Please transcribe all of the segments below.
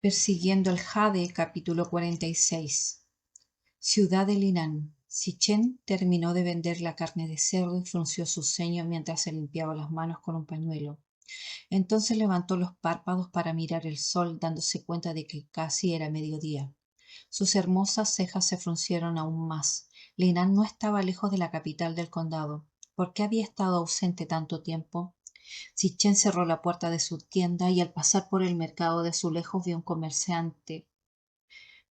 Persiguiendo el jade, capítulo 46. Ciudad de Linan. Sitchen terminó de vender la carne de cerdo y frunció sus ceños mientras se limpiaba las manos con un pañuelo. Entonces levantó los párpados para mirar el sol, dándose cuenta de que casi era mediodía. Sus hermosas cejas se fruncieron aún más. Linan no estaba lejos de la capital del condado. ¿Por qué había estado ausente tanto tiempo? Sitchen cerró la puerta de su tienda y al pasar por el mercado de azulejos vio un comerciante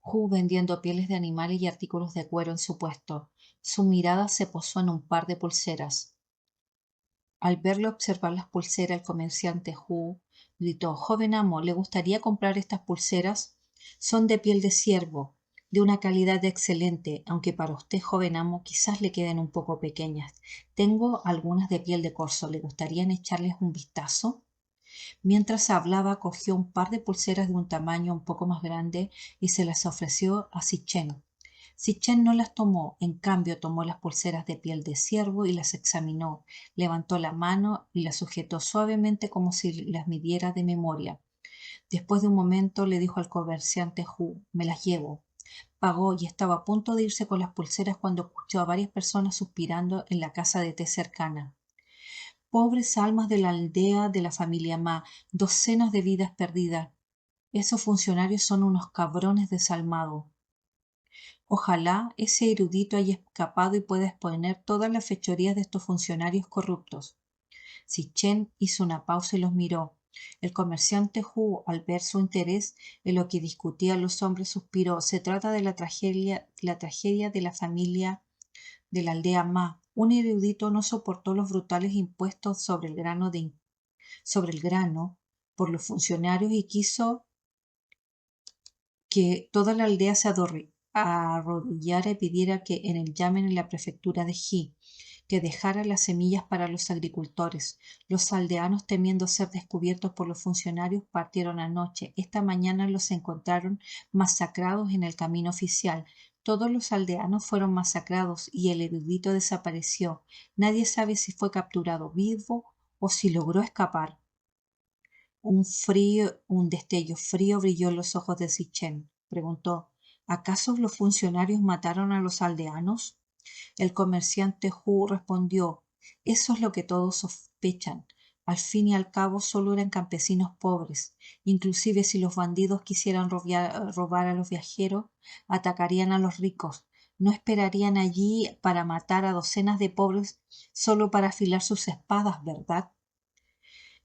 Hu vendiendo pieles de animales y artículos de cuero en su puesto. Su mirada se posó en un par de pulseras. Al verlo observar las pulseras, el comerciante Hu gritó: «Joven amo, ¿le gustaría comprar estas pulseras? Son de piel de ciervo, de una calidad excelente, aunque para usted, joven amo, quizás le queden un poco pequeñas. Tengo algunas de piel de corzo. ¿Le gustaría echarles un vistazo?» Mientras hablaba, cogió un par de pulseras de un tamaño un poco más grande y se las ofreció a Sitchen. Sitchen no las tomó, en cambio tomó las pulseras de piel de ciervo y las examinó. Levantó la mano y las sujetó suavemente como si las midiera de memoria. Después de un momento le dijo al comerciante Hu: «Me las llevo». Pagó y estaba a punto de irse con las pulseras cuando escuchó a varias personas suspirando en la casa de té cercana. Pobres almas de la aldea de la familia Ma, docenas de vidas perdidas. Esos funcionarios son unos cabrones desalmados. Ojalá ese erudito haya escapado y pueda exponer todas las fechorías de estos funcionarios corruptos. Sitchen hizo una pausa y los miró. El comerciante Hu, al ver su interés en lo que discutían los hombres, suspiró: «Se trata de la tragedia de la familia de la aldea Ma. Un erudito no soportó los brutales impuestos sobre el grano por los funcionarios y quiso que toda la aldea se arrodillara y pidiera que en el yamen en la prefectura de Ji, que dejara las semillas para los agricultores. Los aldeanos, temiendo ser descubiertos por los funcionarios, partieron anoche. Esta mañana los encontraron masacrados en el camino oficial. Todos los aldeanos fueron masacrados y el erudito desapareció. Nadie sabe si fue capturado vivo o si logró escapar». Un destello frío brilló en los ojos de Sitchen. Preguntó: «¿Acaso los funcionarios mataron a los aldeanos?» El comerciante Hu respondió: «Eso es lo que todos sospechan. Al fin y al cabo solo eran campesinos pobres. Inclusive si los bandidos quisieran robar a los viajeros, atacarían a los ricos. No esperarían allí para matar a docenas de pobres solo para afilar sus espadas, ¿verdad?»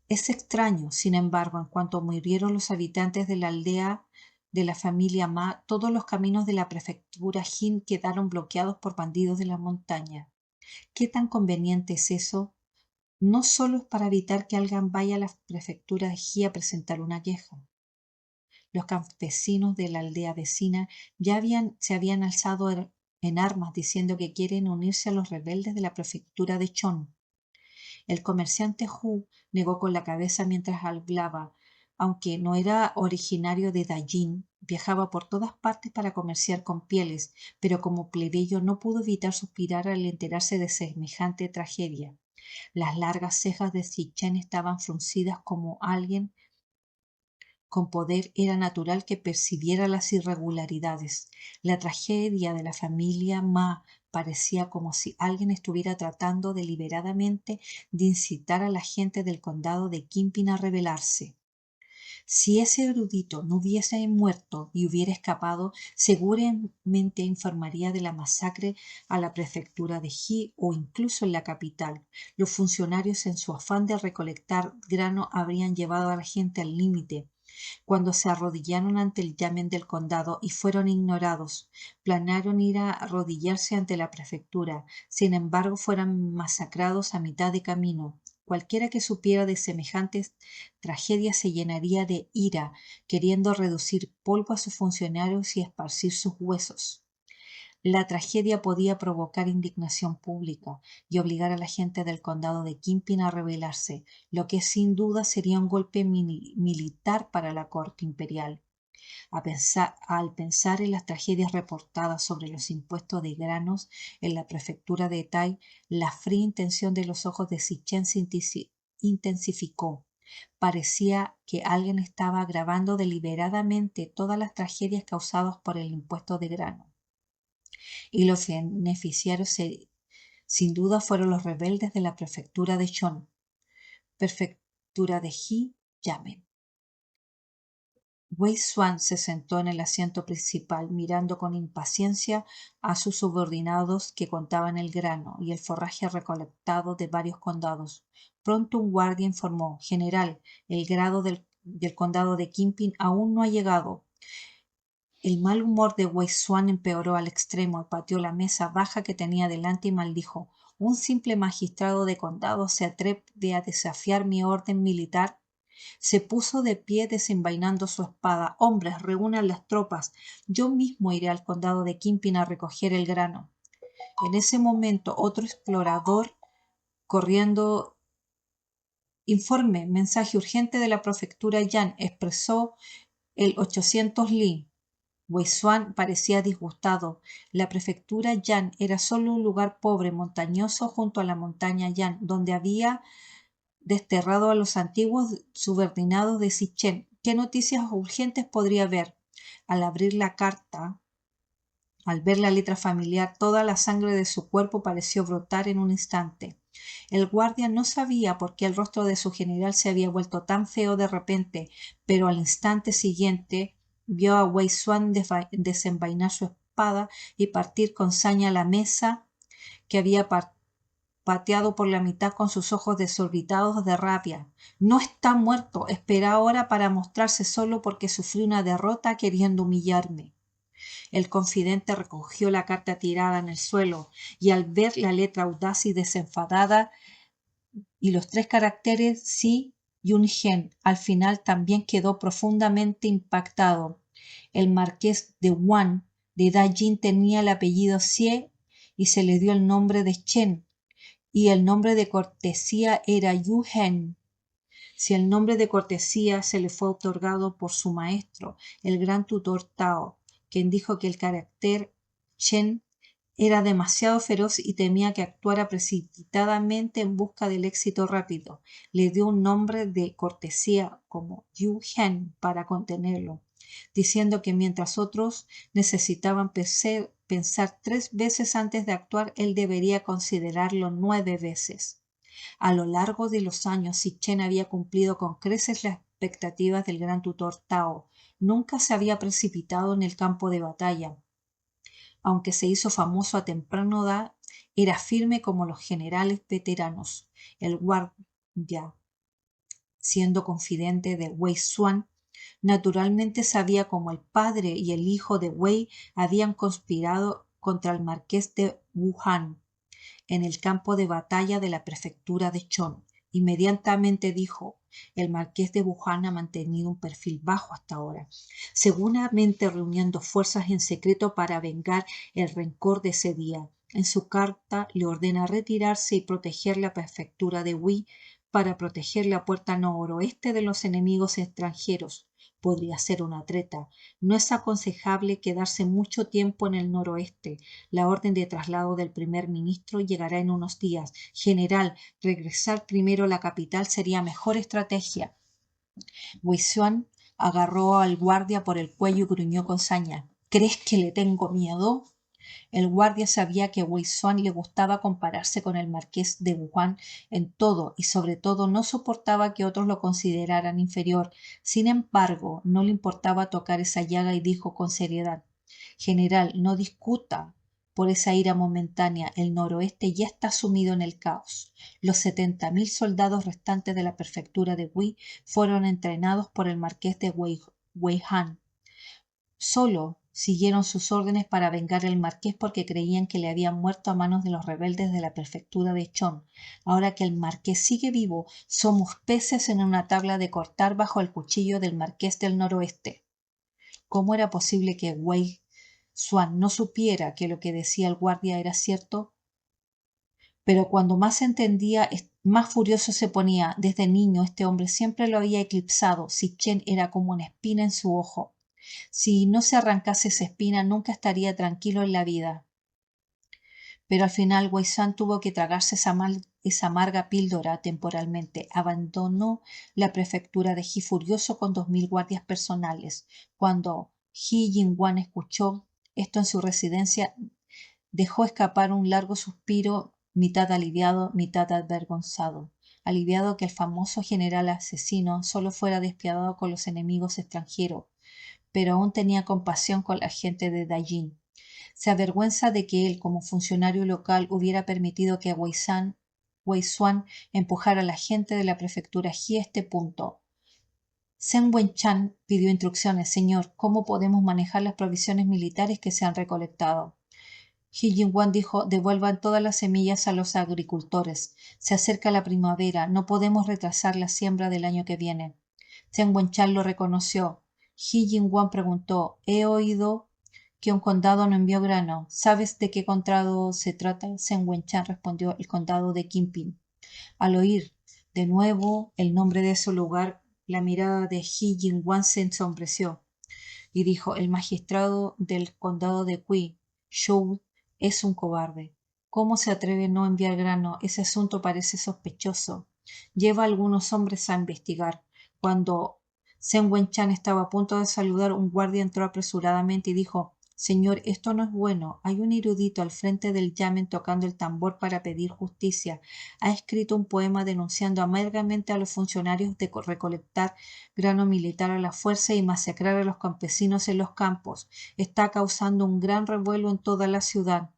Es extraño, sin embargo, en cuanto murieron los habitantes de la aldea de la familia Ma, todos los caminos de la prefectura Jin quedaron bloqueados por bandidos de la montaña. ¿Qué tan conveniente es eso? No solo es para evitar que alguien vaya a la prefectura de Ji a presentar una queja. Los campesinos de la aldea vecina se habían alzado en armas diciendo que quieren unirse a los rebeldes de la prefectura de Chon. El comerciante Hu negó con la cabeza mientras hablaba. Aunque no era originario de Dajin, viajaba por todas partes para comerciar con pieles, pero como plebeyo no pudo evitar suspirar al enterarse de semejante tragedia. Las largas cejas de Sitchen estaban fruncidas. Como alguien con poder, era natural que percibiera las irregularidades. La tragedia de la familia Ma parecía como si alguien estuviera tratando deliberadamente de incitar a la gente del condado de Kimpin a rebelarse. Si ese erudito no hubiese muerto y hubiera escapado, seguramente informaría de la masacre a la prefectura de Ji o incluso en la capital. Los funcionarios, en su afán de recolectar grano, habrían llevado a la gente al límite. Cuando se arrodillaron ante el yamen del condado y fueron ignorados, planearon ir a arrodillarse ante la prefectura. Sin embargo, fueron masacrados a mitad de camino. Cualquiera que supiera de semejantes tragedias se llenaría de ira, queriendo reducir polvo a sus funcionarios y esparcir sus huesos. La tragedia podía provocar indignación pública y obligar a la gente del condado de Kimpin a rebelarse, lo que sin duda sería un golpe militar para la corte imperial. Al pensar en las tragedias reportadas sobre los impuestos de granos en la prefectura de Tai, la fría intención de los ojos de Sitchen se intensificó. Parecía que alguien estaba agravando deliberadamente todas las tragedias causadas por el impuesto de grano. Y los beneficiarios sin duda fueron los rebeldes de la prefectura de Chon, prefectura de Yi-Yamen. Wei Xuan se sentó en el asiento principal, mirando con impaciencia a sus subordinados que contaban el grano y el forraje recolectado de varios condados. Pronto un guardia informó: «General, el grado del condado de Qinping aún no ha llegado». El mal humor de Wei Xuan empeoró al extremo, pateó la mesa baja que tenía delante y maldijo: «¿Un simple magistrado de condado se atreve a desafiar mi orden militar?». Se puso de pie desenvainando su espada. «Hombres, reúnan las tropas. Yo mismo iré al condado de Qinping a recoger el grano». En ese momento, otro explorador corriendo: «Informe, mensaje urgente de la prefectura Yan», expresó el 800 Li. Wei Xuan parecía disgustado. La prefectura Yan era solo un lugar pobre, montañoso, junto a la montaña Yan, donde había desterrado a los antiguos subordinados de Sichen. ¿Qué noticias urgentes podría haber? Al abrir la carta, al ver la letra familiar, toda la sangre de su cuerpo pareció brotar en un instante. El guardia no sabía por qué el rostro de su general se había vuelto tan feo de repente, pero al instante siguiente vio a Wei Xuan desenvainar su espada y partir con saña la mesa que había pateado por la mitad con sus ojos desorbitados de rabia. «No está muerto. Espera ahora para mostrarse solo porque sufrí una derrota queriendo humillarme». El confidente recogió la carta tirada en el suelo y al ver la letra audaz y desenfadada y los 3 caracteres Si Yun Gen al final, también quedó profundamente impactado. El marqués de Wan de Dajin tenía el apellido Xie y se le dio el nombre de Chen, y el nombre de cortesía era Yu Hen. Si el nombre de cortesía se le fue otorgado por su maestro, el gran tutor Tao, quien dijo que el carácter Chen era demasiado feroz y temía que actuara precipitadamente en busca del éxito rápido. Le dio un nombre de cortesía como Yu Hen para contenerlo, diciendo que mientras otros necesitaban pensar 3 veces antes de actuar, él debería considerarlo 9 veces. A lo largo de los años, Sichen había cumplido con creces las expectativas del gran tutor Tao. Nunca se había precipitado en el campo de batalla. Aunque se hizo famoso a temprana edad, era firme como los generales veteranos. El guardia, siendo confidente de Wei Xuan, naturalmente sabía cómo el padre y el hijo de Wei habían conspirado contra el marqués de Wuhan en el campo de batalla de la prefectura de Chon. Inmediatamente dijo: «El marqués de Wuhan ha mantenido un perfil bajo hasta ahora, seguramente reuniendo fuerzas en secreto para vengar el rencor de ese día». En su carta le ordena retirarse y proteger la prefectura de Wei para proteger la puerta noroeste de los enemigos extranjeros. Podría ser una treta. No es aconsejable quedarse mucho tiempo en el noroeste. La orden de traslado del primer ministro llegará en unos días. General, regresar primero a la capital sería mejor estrategia. Wei Xuan agarró al guardia por el cuello y gruñó con saña: «¿Crees que le tengo miedo?». El guardia sabía que a Wei Xuan le gustaba compararse con el marqués de Wuhan en todo y sobre todo no soportaba que otros lo consideraran inferior. Sin embargo, no le importaba tocar esa llaga y dijo con seriedad: «General, no discuta por esa ira momentánea. El noroeste ya está sumido en el caos. Los 70.000 soldados restantes de la prefectura de Wei fueron entrenados por el marqués de Weihan. Solo siguieron sus órdenes para vengar al marqués porque creían que le habían muerto a manos de los rebeldes de la prefectura de Chon. Ahora que el marqués sigue vivo, somos peces en una tabla de cortar bajo el cuchillo del marqués del noroeste». ¿Cómo era posible que Wei Xuan no supiera que lo que decía el guardia era cierto? Pero cuando más entendía, más furioso se ponía. Desde niño este hombre siempre lo había eclipsado. Sichen era como una espina en su ojo. Si no se arrancase esa espina, nunca estaría tranquilo en la vida. Pero al final Wei Xuan tuvo que tragarse esa esa amarga píldora temporalmente, abandonó la prefectura de Ji furioso con 2000 guardias personales. Cuando Ji Jinwan escuchó esto en su residencia, dejó escapar un largo suspiro, mitad aliviado, mitad avergonzado. Aliviado que el famoso general asesino solo fuera despiadado con los enemigos extranjeros, pero aún tenía compasión con la gente de Dajin. Se avergüenza de que él, como funcionario local, hubiera permitido que Wei Xuan empujara a la gente de la prefectura Ji a este punto. Zheng Wenchan pidió instrucciones. Señor, ¿cómo podemos manejar las provisiones militares que se han recolectado? Ji Jinwan dijo: devuelvan todas las semillas a los agricultores. Se acerca la primavera, no podemos retrasar la siembra del año que viene. Zheng Wenchan lo reconoció. Ji Jinwan preguntó: he oído que un condado no envió grano. ¿Sabes de qué condado se trata? Zheng Wenchan respondió: el condado de Qinping. Al oír de nuevo el nombre de ese lugar, la mirada de Ji Jinwan se ensombreció y dijo: el magistrado del condado de Qi, Zhou, es un cobarde. ¿Cómo se atreve a no enviar grano? Ese asunto parece sospechoso. Lleva a algunos hombres a investigar. Cuando Zheng Wenchan estaba a punto de saludar, un guardia entró apresuradamente y dijo: Señor, esto no es bueno. Hay un erudito al frente del yamen tocando el tambor para pedir justicia. Ha escrito un poema denunciando amargamente a los funcionarios de recolectar grano militar a la fuerza y masacrar a los campesinos en los campos. Está causando un gran revuelo en toda la ciudad.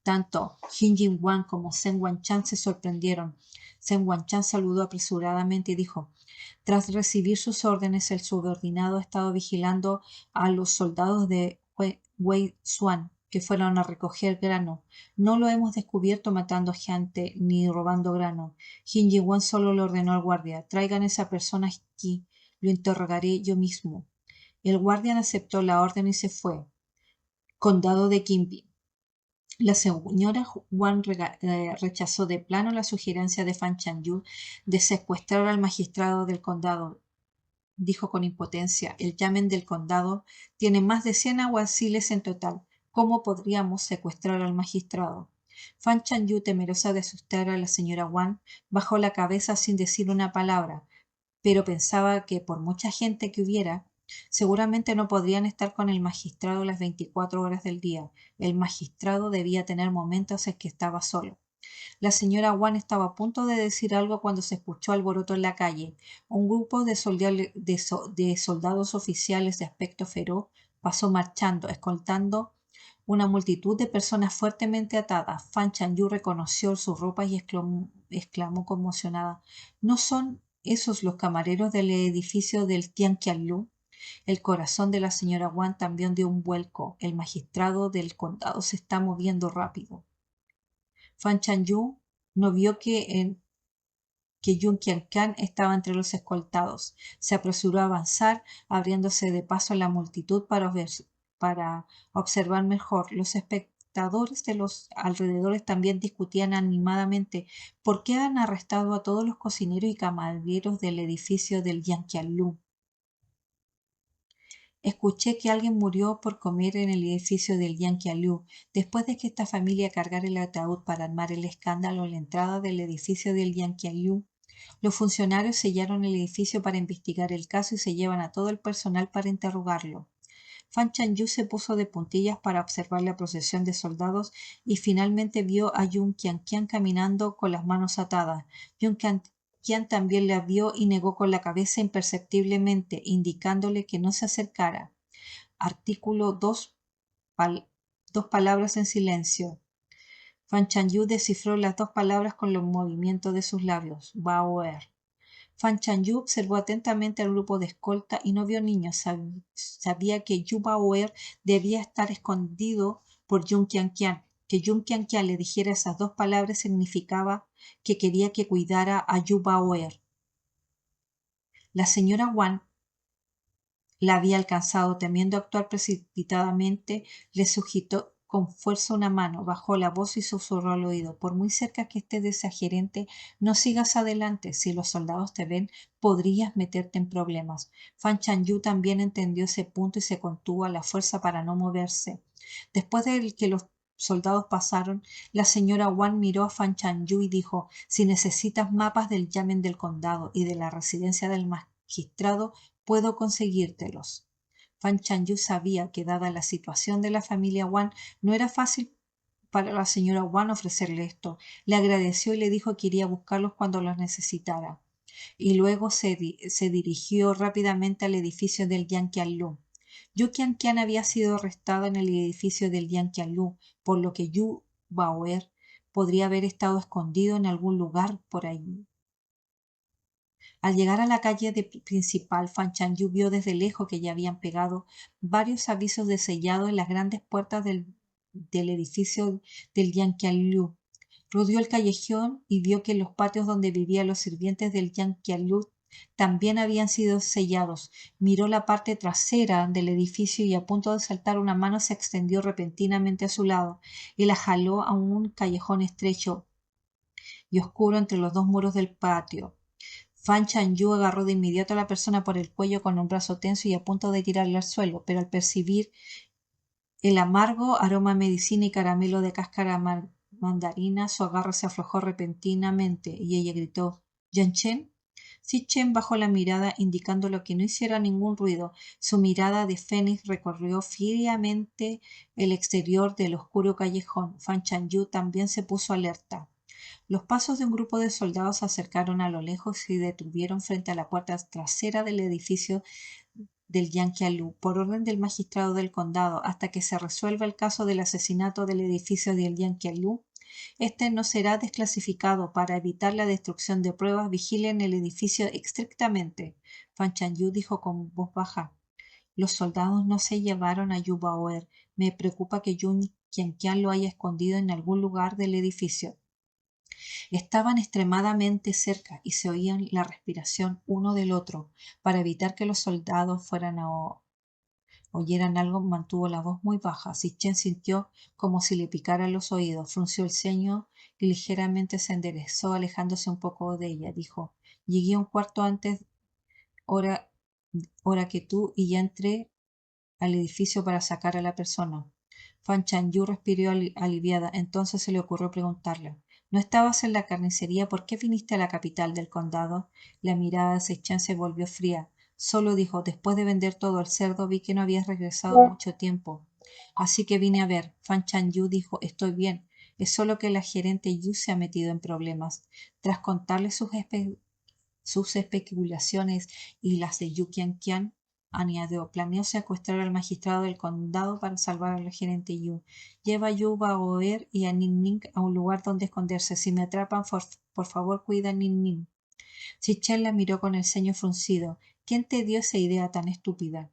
Tanto Ji Jinwan como Zheng Wenchan se sorprendieron. Zheng Wenchan saludó apresuradamente y dijo: tras recibir sus órdenes, el subordinado ha estado vigilando a los soldados de Wei Xuan que fueron a recoger grano. No lo hemos descubierto matando gente ni robando grano. Ji Jinwan solo le ordenó al guardia: traigan a esa persona aquí, lo interrogaré yo mismo. El guardián aceptó la orden y se fue. Condado de Qinping. La señora Wang rechazó de plano la sugerencia de Fan Chanyu de secuestrar al magistrado del condado. Dijo con impotencia: el yamen del condado tiene más de 100 alguaciles en total. ¿Cómo podríamos secuestrar al magistrado? Fan Chanyu, temerosa de asustar a la señora Wang, bajó la cabeza sin decir una palabra, pero pensaba que por mucha gente que hubiera, seguramente no podrían estar con el magistrado las 24 horas del día. El magistrado debía tener momentos en que estaba solo. La señora Wang estaba a punto de decir algo cuando se escuchó alboroto en la calle. Un grupo de soldados oficiales de aspecto feroz pasó marchando, escoltando una multitud de personas fuertemente atadas. Fan Chanyu reconoció sus ropas y exclamó conmocionada: ¿no son esos los camareros del edificio del Tianqianlu? El corazón de la señora Wang también dio un vuelco. El magistrado del condado se está moviendo rápido. Fan Chanyu no vio que Yun Qianqian estaba entre los escoltados. Se apresuró a avanzar, abriéndose de paso a la multitud para observar mejor. Los espectadores de los alrededores también discutían animadamente: ¿por qué han arrestado a todos los cocineros y camareros del edificio del Yanqianlu? Escuché que alguien murió por comer en el edificio del Yanqianlu. Después de que esta familia cargara el ataúd para armar el escándalo en la entrada del edificio del Yanqianlu, los funcionarios sellaron el edificio para investigar el caso y se llevan a todo el personal para interrogarlo. Fan Chanyu se puso de puntillas para observar la procesión de soldados y finalmente vio a Yun Qianqian caminando con las manos atadas. Yun Qian también la vio y negó con la cabeza imperceptiblemente, indicándole que no se acercara. Artículo 2. Dos palabras en silencio. Fan Chanyu descifró las dos palabras con los movimientos de sus labios. Baoer. Fan Chanyu observó atentamente al grupo de escolta y no vio niños. Sabía que Yu Baoer debía estar escondido por Yun Qianqian. Que Yun Qianqian le dijera esas dos palabras significaba que quería que cuidara a Yu Baoer. La señora Wang la había alcanzado. Temiendo actuar precipitadamente, le sujetó con fuerza una mano, bajó la voz y susurró al oído: por muy cerca que estés de esa gerente, no sigas adelante. Si los soldados te ven, podrías meterte en problemas. Fan Chanyu también entendió ese punto y se contuvo a la fuerza para no moverse. Después de que los soldados pasaron, la señora Wang miró a Fan Chanyu y dijo: «Si necesitas mapas del Yamen del condado y de la residencia del magistrado, puedo conseguírtelos». Fan Chanyu sabía que, dada la situación de la familia Wang, no era fácil para la señora Wang ofrecerle esto. Le agradeció y le dijo que iría a buscarlos cuando los necesitara. Y luego se dirigió rápidamente al edificio del Yanqianlu. Yu Qianqian había sido arrestado en el edificio del Yanqianlu, por lo que Yu Baoer podría haber estado escondido en algún lugar por allí. Al llegar a la calle principal, Fan Chanyu vio desde lejos que ya habían pegado varios avisos de sellado en las grandes puertas del edificio del Yanqianlu. Rodeó el callejón y vio que los patios donde vivían los sirvientes del Yanqianlu también habían sido sellados. Miró la parte trasera del edificio y, a punto de saltar, una mano se extendió repentinamente a su lado y la jaló a un callejón estrecho y oscuro entre los dos muros del patio. Fan Chanyu agarró de inmediato a la persona por el cuello con un brazo tenso y a punto de tirarle al suelo, pero al percibir el amargo aroma a medicina y caramelo de cáscara mandarina, su agarre se aflojó repentinamente y ella gritó: «¿Yan-Chen?». Si-Chen bajó la mirada, indicándole que no hiciera ningún ruido. Su mirada de fénix recorrió fríamente el exterior del oscuro callejón. Fan Chanyu también se puso alerta. Los pasos de un grupo de soldados se acercaron a lo lejos y detuvieron frente a la puerta trasera del edificio del Yanqianlu, por orden del magistrado del condado, hasta que se resuelva el caso del asesinato del edificio del Yanqianlu. Este no será desclasificado. Para evitar la destrucción de pruebas, vigilen el edificio estrictamente. Fan Chanyu dijo con voz baja: «Los soldados no se llevaron a Yu Baoer. Me preocupa que Yu Qianqian lo haya escondido en algún lugar del edificio». Estaban extremadamente cerca y se oían la respiración uno del otro. Para evitar que los soldados oyeran algo, mantuvo la voz muy baja. Si-Chen sintió como si le picaran los oídos, frunció el ceño y ligeramente se enderezó, alejándose un poco de ella. Dijo: «Llegué un cuarto antes hora, hora que tú, y ya entré al edificio para sacar a la persona». Fan Chanyu respiró aliviada. Entonces se le ocurrió preguntarle: «¿No estabas en la carnicería? ¿Por qué viniste a la capital del condado?». La mirada de Sei-Chen se volvió fría. Solo dijo: «Después de vender todo el cerdo, vi que no habías regresado mucho tiempo, así que vine a ver». Fan Chanyu dijo: «Estoy bien. Es solo que la gerente Yu se ha metido en problemas». Tras contarle sus especulaciones y las de Yu Qianqian, añadió: «Planeo secuestrar al magistrado del condado para salvar a la gerente Yu. Lleva a Yu Baoer y a Ning Ning a un lugar donde esconderse. Si me atrapan, por favor, cuida a Ning Ning». Si-Chen la miró con el ceño fruncido. «¿Quién te dio esa idea tan estúpida?».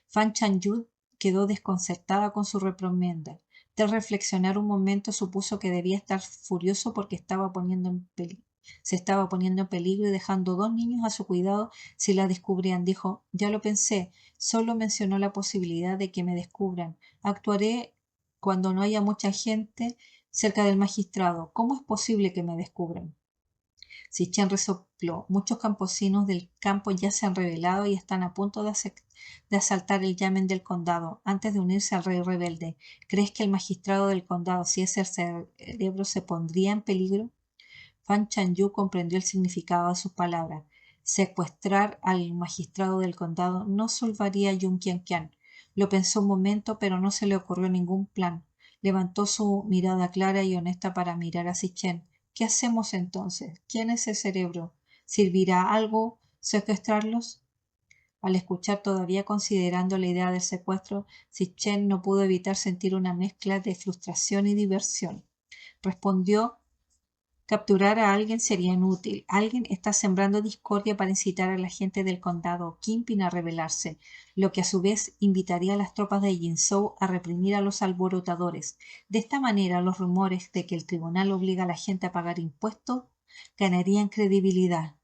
Fan Chanyu quedó desconcertada con su reprimenda. Tras reflexionar un momento, supuso que debía estar furioso porque se estaba poniendo en peligro y dejando 2 niños a su cuidado si la descubrían. Dijo: «Ya lo pensé, solo mencionó la posibilidad de que me descubran. Actuaré cuando no haya mucha gente cerca del magistrado. ¿Cómo es posible que me descubran?». Si-Chen resopló: «Muchos campesinos del campo ya se han rebelado y están a punto de asaltar el Yamen del condado antes de unirse al rey rebelde. ¿Crees que el magistrado del condado, si es el cerebro, se pondría en peligro?». Fan Chanyu comprendió el significado de sus palabras. Secuestrar al magistrado del condado no salvaría a Yu Qianqian. Lo pensó un momento, pero no se le ocurrió ningún plan. Levantó su mirada clara y honesta para mirar a Si-Chen. «¿Qué hacemos entonces? ¿Quién es el cerebro? ¿Servirá algo secuestrarlos?». Al escuchar, todavía considerando la idea del secuestro, Si-Chen no pudo evitar sentir una mezcla de frustración y diversión. Respondió: «Capturar a alguien sería inútil. Alguien está sembrando discordia para incitar a la gente del condado Kingpin a rebelarse, lo que a su vez invitaría a las tropas de Jinzhou a reprimir a los alborotadores. De esta manera, los rumores de que el tribunal obliga a la gente a pagar impuestos ganarían credibilidad.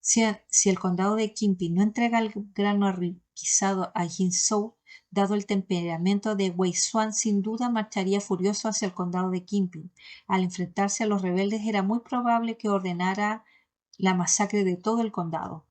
Si el condado de Kingpin no entrega el grano requisado a Jinzhou, dado el temperamento de Wei Xuan, sin duda marcharía furioso hacia el condado de Kingpin. Al enfrentarse a los rebeldes, era muy probable que ordenara la masacre de todo el condado.